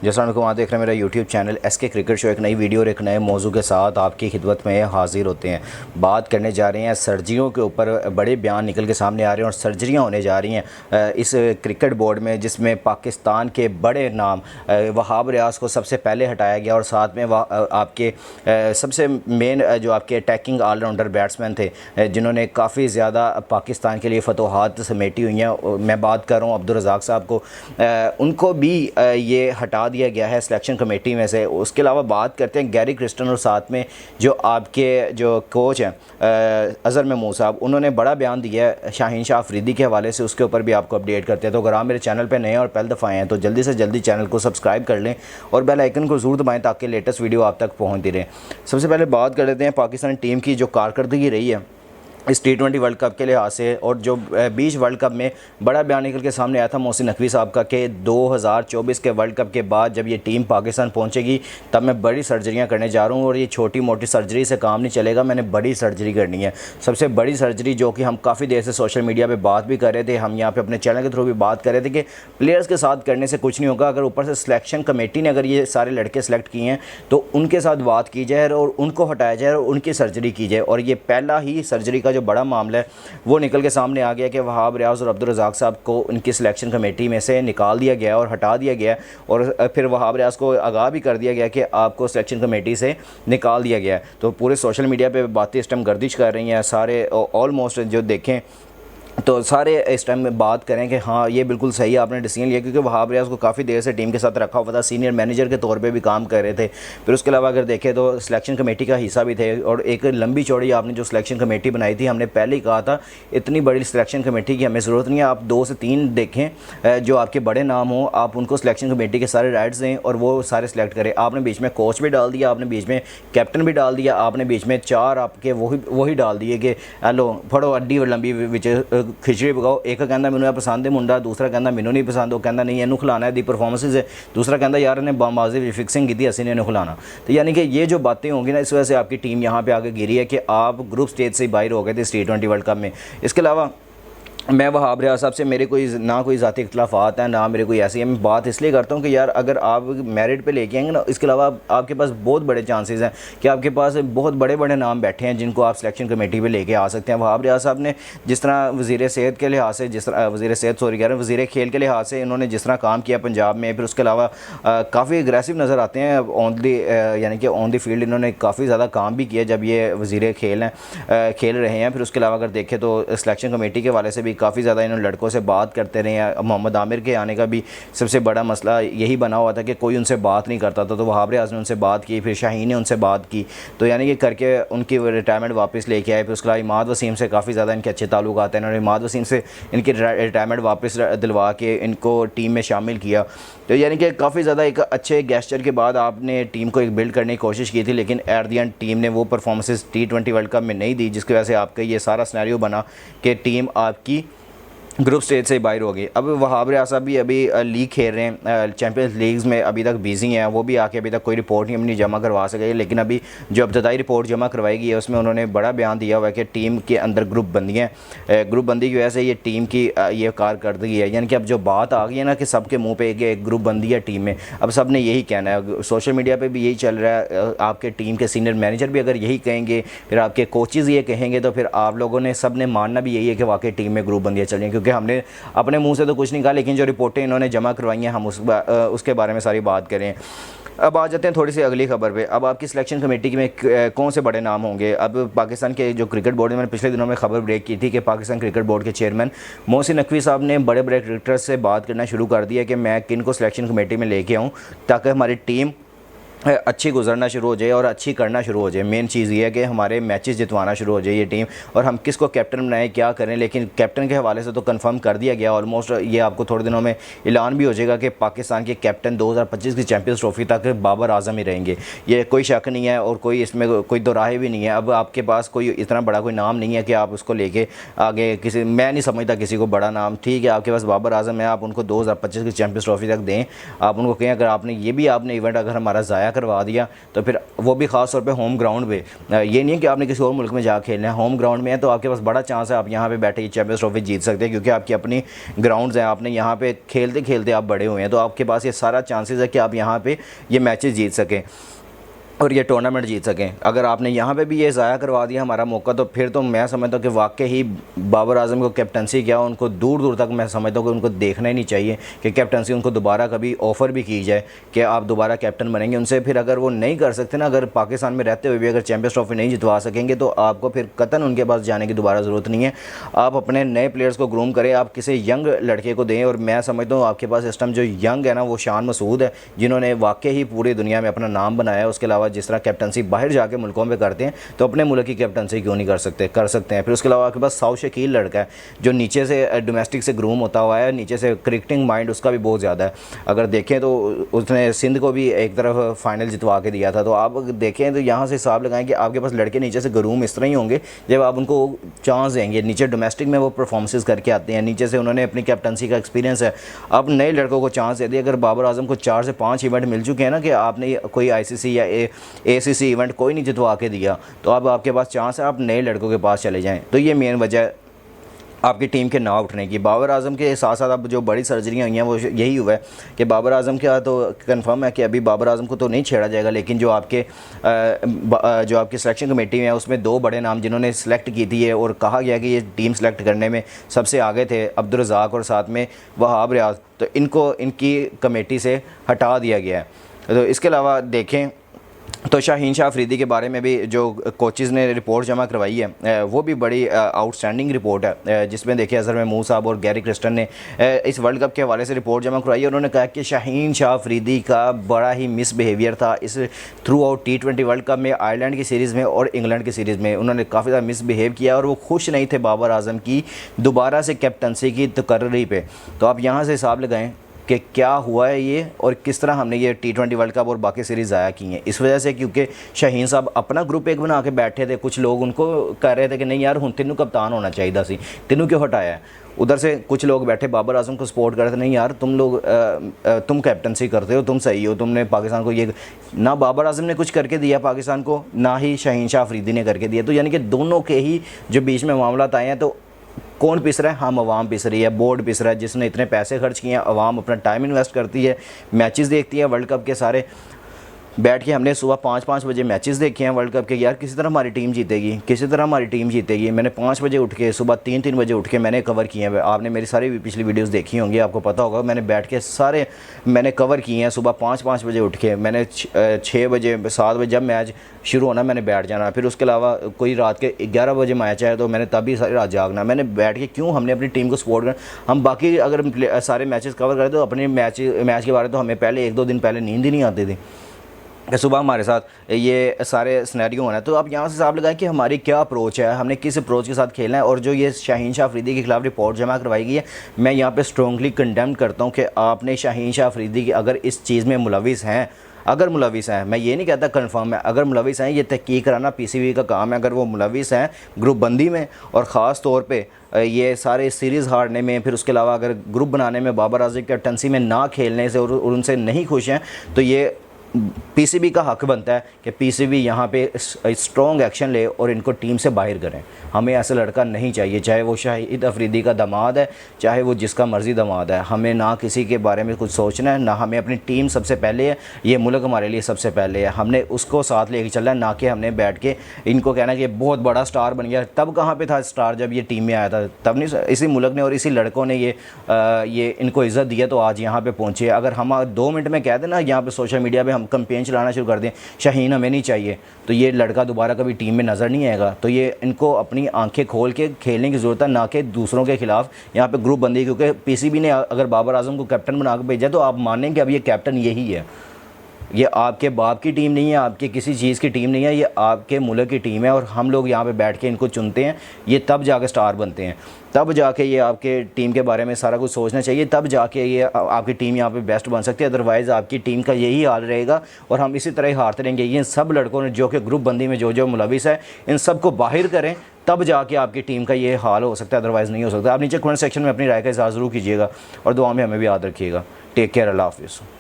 जैसा आप देख रहे हैं मेरा YouTube channel SK cricket show, एक नई वीडियो और एक नए मौजू के साथ आपकी खिदमत में हाजिर होते हैं। बात करने जा रहे हैं सर्जरियों के ऊपर। बड़े बयान निकल के सामने आ रहे हैं और सर्जरियां होने जा रही हैं इस क्रिकेट बोर्ड में, जिसमें पाकिस्तान के बड़े नाम वहाब रियाज को सबसे पहले हटाया गया और साथ में आपके सबसे मेन जो आपके अटैकिंग ऑलराउंडर बैट्समैन थे जिन्होंने काफ़ी ज़्यादा पाकिस्तान के लिए फतोहात समेटी हुई हैं। मैं बात कर रहा हूँ अब्दुल रज़ाक साहब को, उनको भी ये हटा दिया गया है सिलेक्शन कमेटी में से। उसके अलावा बात करते हैं गैरी क्रिस्टन और साथ में जो आपके जो कोच हैं अज़हर महमूद साहब, उन्होंने बड़ा बयान दिया है शाहीन शाह अफरीदी के हवाले से। उसके ऊपर भी आपको अपडेट करते हैं। तो अगर आप मेरे चैनल पर नए और पहले दफ़ा आए हैं तो जल्दी से जल्दी चैनल को सब्सक्राइब कर लें और बेल आइकन को ज़रूर दबाएँ ताकि लेटेस्ट वीडियो आप तक पहुँचती रहे। सबसे पहले बात कर लेते हैं पाकिस्तान टीम की जो कारकर्दगी रही है इस T20 वर्ल्ड कप के लिहाज से, और जो 20 वर्ल्ड कप में बड़ा बयान निकल के सामने आया था मोहसिन नकवी साहब का कि 2024 के वर्ल्ड कप के बाद जब ये टीम पाकिस्तान पहुंचेगी तब मैं बड़ी सर्जरियां करने जा रहा हूं और ये छोटी मोटी सर्जरी से काम नहीं चलेगा, मैंने बड़ी सर्जरी करनी है। सबसे बड़ी सर्जरी जो कि हम काफ़ी देर से सोशल मीडिया पर बात भी कर रहे थे, हम यहाँ पर अपने चैनल के थ्रू भी बात कर रहे थे कि प्लेयर्स के साथ करने से कुछ नहीं होगा। अगर ऊपर से सिलेक्शन कमेटी ने अगर ये सारे लड़के सेलेक्ट किए हैं तो उनके साथ बात की जाए और उनको हटाया जाए और उनकी सर्जरी की जाए। और ये पहला ही सर्जरी का जो बड़ा मामला है वो निकल के सामने आ गया कि वहाब रियाज और अब्दुल रज़ाक साहब को उनकी सिलेक्शन कमेटी में से निकाल दिया गया और हटा दिया गया और फिर वहाब रियाज को आगाह भी कर दिया गया कि आपको सिलेक्शन कमेटी से निकाल दिया गया। तो पूरे सोशल मीडिया पे बातें इस टाइम गर्दिश कर रही हैं, सारे ऑलमोस्ट जो देखें तो सारे इस टाइम में बात करें कि हाँ ये बिल्कुल सही है आपने डिसीजन लिया, क्योंकि वहाब रियाज को काफ़ी देर से टीम के साथ रखा हुआ था, सीनियर मैनेजर के तौर पे भी काम कर रहे थे। फिर उसके अलावा अगर देखें तो सिलेक्शन कमेटी का हिस्सा भी थे और एक लंबी चौड़ी आपने जो सिलेक्शन कमेटी बनाई थी, हमने पहले ही कहा था इतनी बड़ी सिलेक्शन कमेटी की हमें ज़रूरत नहीं है। आप 2 से 3 देखें जो आपके बड़े नाम हों, आप उनको सिलेक्शन कमेटी के सारे राइट्स दें और वो सारे सिलेक्ट करें। आपने बीच में कोच भी डाल दिया, आपने बीच में कैप्टन भी डाल दिया, आपने बीच में 4 आपके वही डाल दिए कि हेलो फड़ो अड्डी लंबी विच खिचड़ी पकाओ। एक कहना मैनू पसंद है मुंडा, दूसरा कहना मैनू नहीं पसंद, वो कहना नहीं इनू खिलाना दी परफॉर्मेंस है, दूसरा कहता यार इन्हें बामाजी फिक्सिंग की थी असं इन्हें खिलाना। तो यानी कि ये जो बातें होंगी ना, इस वजह से आपकी टीम यहाँ पे आगे गिरी है कि आप ग्रुप स्टेज से ही बाहर हो गए थे इस T20 वर्ल्ड कप में। इसके अलावा मैं वहाब रियाज साहब से मेरे ना कोई ज़ाती इख्तलाफात हैं ना मेरे कोई ऐसी है। मैं बात इसलिए करता हूँ कि यार अगर आप मेरिट पे लेके आएंगे ना, इसके अलावा आपके पास बहुत बड़े चांसेस हैं कि आपके पास बहुत बड़े बड़े नाम बैठे हैं जिनको आप सिलेक्शन कमेटी पे लेके आ सकते हैं। वहाब रियाज साहब ने जिस तरह वज़ीर सेहत के लिहाज से, जिस तरह वज़ीर खेल के लिहाज से इन्होंने जिस तरह काम किया पंजाब में, फिर उसके अलावा काफ़ी एग्रेसिव नज़र आते हैं ऑन दी यानी कि ऑन दी फील्ड इन्होंने काफ़ी ज़्यादा काम भी किया जब ये वज़ीर खेल रहे हैं। फिर उसके अलावा अगर देखें तो सिलेक्शन कमेटी के हवाले से भी काफ़ी ज़्यादा इन लड़कों से बात करते रहे हैं। मोहम्मद आमिर के आने का भी सबसे बड़ा मसला यही बना हुआ था कि कोई उनसे बात नहीं करता था, तो वहाब रियाज ने उनसे बात की, फिर शाहीन ने उनसे बात की, तो यानी कि करके उनकी रिटायरमेंट वापस लेके आए। फिर उसके अलावा इमाद वसीम से काफ़ी ज़्यादा इनके अच्छे ताल्लुक आते हैं, उन्होंने इमाद वसीम से इनकी रिटायरमेंट वापस दिलवा के इनको टीम में शामिल किया। तो यानी कि काफ़ी ज़्यादा एक अच्छे गेस्चर के बाद आपने टीम को एक बिल्ड करने की कोशिश की थी, लेकिन एट द एंड टीम ने वो परफॉर्मेंसेस T20 वर्ल्ड कप में नहीं दी, जिसकी वजह से आपका ये सारा सिनेरियो बना कि टीम आपकी ग्रुप स्टेज से बाहर हो गई। अब वहाब रियाज साहब भी अभी लीग खेल रहे हैं, चैंपियंस लीग्स में अभी तक बिजी हैं, वो भी आके अभी तक कोई रिपोर्ट नहीं अपनी जमा करवा सके। लेकिन अभी जो इब्तदाई रिपोर्ट जमा करवाई गई है उसमें उन्होंने बड़ा बयान दिया हुआ है कि टीम के अंदर ग्रुप बंदी की वजह से ये टीम की ये कारकर्दगी है। यानी कि अब जो बात आ गई है ना कि सबके मुँह पर एक ग्रुप बंदी है टीम में, अब सब ने यही कहना है, सोशल मीडिया पर भी यही चल रहा है। आपके टीम के सीनियर मैनेजर भी अगर यही कहेंगे, फिर आपके कोचेज़ ये कहेंगे, तो फिर आप लोगों ने सब ने मानना भी यही है कि वाकई टीम में ग्रुप बंदियाँ चल रही हैं। क्योंकि हमने अपने मुंह से तो कुछ नहीं कहा, लेकिन जो रिपोर्टें इन्होंने जमा करवाई हैं हम उसके बारे में सारी बात करें। अब आ जाते हैं थोड़ी सी अगली खबर पे। अब आपकी सिलेक्शन कमेटी में कौन से बड़े नाम होंगे। अब पाकिस्तान के जो क्रिकेट बोर्ड है, मैंने पिछले दिनों में खबर ब्रेक की थी कि पाकिस्तान क्रिकेट बोर्ड के चेयरमैन मोहसिन नकवी साहब ने बड़े बड़े क्रिकेटर्स से बात करना शुरू कर दिया कि मैं किन को सिलेक्शन कमेटी में लेके आऊँ ताकि हमारी टीम अच्छी गुजरना शुरू हो जाए और अच्छी करना शुरू हो जाए। मेन चीज़ ये है कि हमारे मैचेस जितवाना शुरू हो जाए ये टीम, और हम किसको कैप्टन बनाएं क्या करें। लेकिन कैप्टन के हवाले से तो कंफर्म कर दिया गया ऑलमोस्ट, ये आपको थोड़े दिनों में ऐलान भी हो जाएगा कि पाकिस्तान के कैप्टन 2025 की चैंपियंस ट्रॉफी तक बाबर आजम ही रहेंगे। ये कोई शक नहीं है और कोई इसमें कोई दोराहे भी नहीं है। अब आपके पास कोई इतना बड़ा कोई नाम नहीं है कि आप उसको लेके आगे किसी, मैं नहीं समझता किसी को बड़ा नाम, ठीक है आपके पास बाबर आजम है, आप उनको 2025 की चैंपियंस ट्रॉफी तक दें, आप उनको कहें अगर आपने ये भी आपने इवेंट अगर हमारा ज़ाया करवा दिया तो फिर वो भी ख़ास तौर पे होम ग्राउंड पे। ये नहीं है कि आपने किसी और मुल्क में जा खेलना है, होम ग्राउंड में है तो आपके पास बड़ा चांस है आप यहाँ पे बैठे चैंपियंस ट्रॉफी जीत सकते हैं, क्योंकि आपकी अपनी ग्राउंड्स हैं, आपने यहाँ पे खेलते खेलते आप बड़े हुए हैं, तो आपके पास ये सारा चांसेस है कि आप यहाँ पे ये मैचेस जीत सकें और ये टूर्नामेंट जीत सकें। अगर आपने यहाँ पे भी ये ज़ाया करवा दिया हमारा मौका, तो फिर तो मैं समझता हूँ कि वाकई ही बाबर आजम को कैप्टनसी क्या, उनको दूर दूर तक मैं समझता हूँ कि उनको देखना ही नहीं चाहिए कि कैप्टनसी उनको दोबारा कभी ऑफ़र भी की जाए कि आप दोबारा कैप्टन बनेंगे उनसे। फिर अगर वो नहीं कर सकते ना, अगर पाकिस्तान में रहते हुए भी अगर चैंपियंस ट्रॉफी नहीं जितवा सकेंगे, तो आपको फिर कतन उनके पास जाने की दोबारा ज़रूरत नहीं है। आप अपने नए प्लेयर्स को ग्रूम करें, आप किसी यंग लड़के को दें, और मैं समझता हूँ आपके पास इस टाइम जो यंग है ना वो शान मसूद है, जिन्होंने वाकई ही पूरी दुनिया में अपना नाम बनाया है। उसके अलावा जिस तरह कैप्टनसी बाहर जाके मुल्कों में करते हैं, तो अपने मुल्क की कैप्टनसी क्यों नहीं कर सकते हैं। फिर उसके अलावा आपके पास साउथ शकील लड़का है जो नीचे से डोमेस्टिक से ग्रूम होता हुआ है, नीचे से क्रिकेटिंग माइंड उसका भी बहुत ज़्यादा है। अगर देखें तो उसने सिंध को भी एक तरफ फाइनल जितवा के दिया था, तो आप देखें तो यहाँ से हिसाब लगाएं कि आपके पास लड़के नीचे से ग्रूम इस तरह ही होंगे जब आप उनको चांस देंगे। नीचे डोमेस्टिक में वो परफॉर्मेंसेस करके आते हैं, नीचे से उन्होंने अपनी कैप्टनसी का एक्सपीरियंस है। अब नए लड़कों को चांस दे दिए। अगर बाबर आजम को 4 से 5 इवेंट मिल चुके हैं ना कि आपने कोई ICC या ACC इवेंट कोई नहीं जितवा के दिया, तो अब आपके पास चांस है आप नए लड़कों के पास चले जाएं। तो ये मेन वजह है आपकी टीम के ना उठने की। बाबर आजम के साथ साथ अब जो बड़ी सर्जरियाँ हुई हैं वो यही हुआ है कि बाबर आजम का तो कंफर्म है कि अभी बाबर आजम को तो नहीं छेड़ा जाएगा, लेकिन जो आपकी सिलेक्शन कमेटी में है उसमें 2 बड़े नाम जिन्होंने सेलेक्ट की थी है और कहा गया कि ये टीम सेलेक्ट करने में सबसे आगे थे, अब्दुल रज़ाक और साथ में वहाब रियाज, तो इनको इनकी कमेटी से हटा दिया गया है। तो इसके अलावा देखें तो शाहीन शाह अफरीदी के बारे में भी जो कोचेज़ ने रिपोर्ट जमा करवाई है वो भी बड़ी आउटस्टैंडिंग रिपोर्ट है, जिसमें देखिए अज़हर महमूद साहब और गैरी क्रिस्टन ने इस वर्ल्ड कप के हवाले से रिपोर्ट जमा करवाई है। उन्होंने कहा कि शाहीन शाह अफरीदी का बड़ा ही मिसबिहेवियर था इस through out T20 world cup में, आयरलैंड की सीरीज़ में और इंग्लैंड की सीरीज़ में। उन्होंने काफ़ी ज़्यादा मिसबिहेव किया और वो खुश नहीं थे बाबर आजम की दोबारा से कैप्टनसी की तकर्री पे। तो आप यहाँ से हिसाब लगाएँ कि क्या हुआ है ये और किस तरह हमने ये T20 वर्ल्ड कप और बाकी सीरीज़ ज़ाया की हैं इस वजह से, क्योंकि शाहीन साहब अपना ग्रुप एक बना के बैठे थे। कुछ लोग उनको कह रहे थे कि नहीं यार हुन तेनू कप्तान होना चाहिए सी, तेनू क्यों हटाया है। उधर से कुछ लोग बैठे बाबर आजम को सपोर्ट कर रहे थे, नहीं यार तुम कैप्टनसी करते हो, तुम सही हो, तुमने पाकिस्तान को ये ना बाबर आजम ने कुछ करके दिया पाकिस्तान को, ना ही शाहीन शाह अफरीदी ने करके दिया। तो यानी कि दोनों के ही जो बीच में मामला आए हैं, तो कौन पिस रहा है, हम अवाम पिस रही है, बोर्ड पिस रहा है जिसने इतने पैसे खर्च किए हैं। अवाम अपना टाइम इन्वेस्ट करती है, मैचेस देखती है वर्ल्ड कप के सारे बैठ के। हमने सुबह 5-5 बजे मैचेस देखे हैं वर्ल्ड कप के, यार किसी तरह हमारी टीम जीतेगी, किसी तरह हमारी टीम जीतेगी। मैंने 5 बजे उठ के सुबह 3-3 बजे उठ के मैंने कवर किए हैं। आपने मेरी सारी पिछली वीडियोस देखी होंगी, आपको पता होगा मैंने बैठ के सारे मैंने कवर किए हैं। सुबह 5-5 बजे उठ के मैंने 6 बजे 7 बजे जब मैच शुरू होना मैंने बैठ जाना। फिर उसके अलावा कोई रात के 11 बजे मैच है तो मैंने तभी सारी रात जागना। मैंने बैठ के क्यों, हमने अपनी टीम को सपोर्ट करना। हम बाकी अगर सारे मैचेस कवर करें तो अपने मैच के बारे तो हमें पहले 1-2 दिन पहले नींद ही नहीं आती थी कि सुबह हमारे साथ ये सारे सिनेरियो होना है। तो आप यहाँ से हिसाब लगाएं कि हमारी क्या अप्रोच है, हमने किस अप्रोच के साथ खेलना है। और जो ये शाहीन शाह अफरीदी के खिलाफ रिपोर्ट जमा करवाई गई है, मैं यहाँ पे स्ट्रॉन्गली कंडेम करता हूँ कि आपने शाहीन शाह अफरीदी की अगर इस चीज़ में मुलविस हैं, अगर मुलविस हैं, मैं ये नहीं कहता कंफर्म है, अगर मुलविस हैं, ये तहकीक कराना PCB का काम है। अगर वो मुलविस हैं ग्रुप बंदी में और ख़ास तौर पे ये सारे सीरीज़ हारने में, फिर उसके अलावा अगर ग्रुप बनाने में बाबर आजम कैप्टनसी में ना खेलने से और उनसे नहीं खुश हैं, तो ये PCB का हक बनता है कि PCB यहाँ पे स्ट्रॉन्ग एक्शन ले और इनको टीम से बाहर करें। हमें ऐसा लड़का नहीं चाहिए, चाहे वो शाहिद अफरीदी का दामाद है, चाहे वो जिसका मर्ज़ी दामाद है। हमें ना किसी के बारे में कुछ सोचना है, ना हमें अपनी टीम सबसे पहले है, ये मुल्क हमारे लिए सबसे पहले है, हमने उसको साथ लेके चलना है। ना कि हमने बैठ के इनको कहना कि बहुत बड़ा स्टार बन गया। तब कहाँ पे था स्टार, जब ये टीम में आया था, तब नहीं। इसी मुल्क ने और इसी लड़कों ने ये इनको इज़्ज़त दिया तो आज यहाँ पर पहुँचे। अगर हम 2 मिनट में कह दें ना यहाँ पर सोशल मीडिया पर हम कैंपेन चलाना शुरू कर दें शाहीन हमें नहीं चाहिए, तो ये लड़का दोबारा कभी टीम में नज़र नहीं आएगा। तो ये इनको अपनी आंखें खोल के खेलने की ज़रूरत है, ना कि दूसरों के खिलाफ यहाँ पे ग्रुप बंदी। क्योंकि PCB ने अगर बाबर आजम को कैप्टन बना के भेजा तो आप मानें कि अब ये कैप्टन यही है। ये आपके बाप की टीम नहीं है, आपके किसी चीज़ की टीम नहीं है, ये आपके मुल्क की टीम है। और हम लोग यहाँ पे बैठ के इनको चुनते हैं, ये तब जाके स्टार बनते हैं, तब जाके ये आपके टीम के बारे में सारा कुछ सोचना चाहिए, तब जाके ये आपकी टीम यहाँ पे बेस्ट बन सकती है। अदरवाइज़ आपकी टीम का यही हाल रहेगा और हम इसी तरह ही हारते रहेंगे। ये सब लड़कों ने जो कि ग्रुप बंदी में जो मुलविस है, इन सब को बाहर करें, तब जाके आपकी टीम का ये हाल हो सकता है, अदरवाइज़ नहीं हो सकता। आप नीचे कमेंट सेक्शन में अपनी राय का इज़हार ज़रूर कीजिएगा और दुआ में हमें भी याद रखिएगा। टेक केयर, अल्लाह हाफ़िज़।